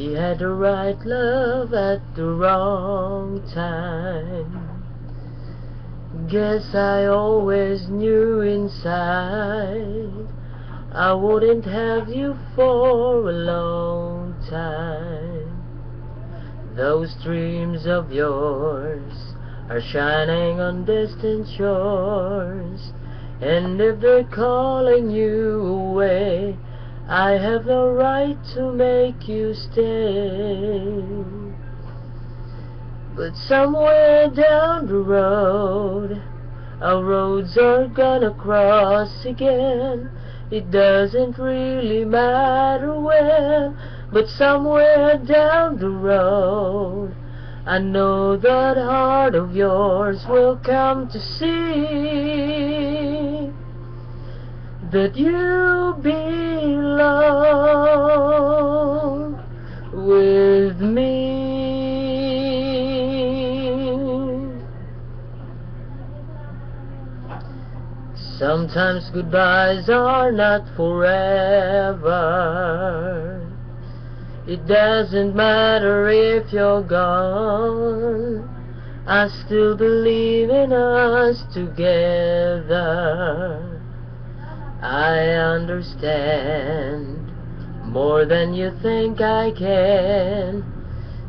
We had the right love at the wrong time. Guess I always knew inside I wouldn't have you for a long time. Those dreams of yours are shining on distant shores, and if they're calling you away, I have no right to make you stay. But somewhere down the road, our roads are gonna cross again. It doesn't really matter when, but somewhere down the road, I know that heart of yours will come to see that you belong with me. Sometimes goodbyes are not forever. It doesn't matter if you're gone, I still believe in us together. I understand more than you think I can.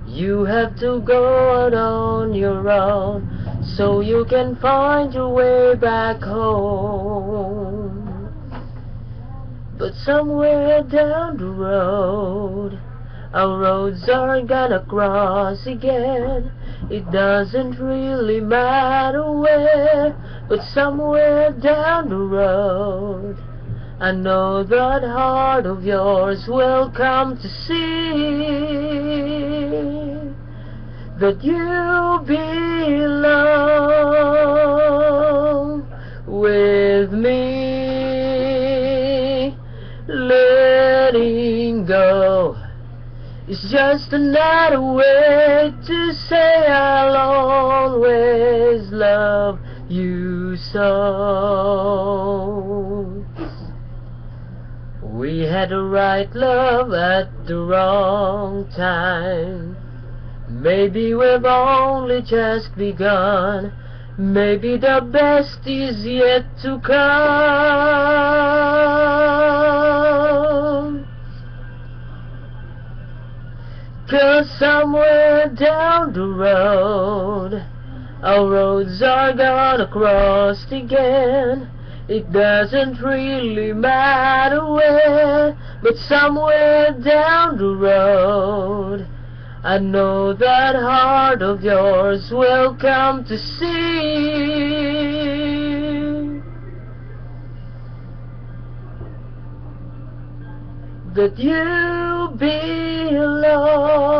You have to go out on your own so you can find your way back home. But somewhere down the road, our roads are gonna cross again. It doesn't really matter where, but somewhere down the road, I know that heart of yours will come to see that you belong with me. Letting go is just another way to say I'll always love you so. We had the right love at the wrong time. Maybe we've only just begun. Maybe the best is yet to come. 'Cause somewhere down the road, our roads are gonna cross again. It doesn't really matter where, but somewhere down the road, I know that heart of yours will come to see that you belong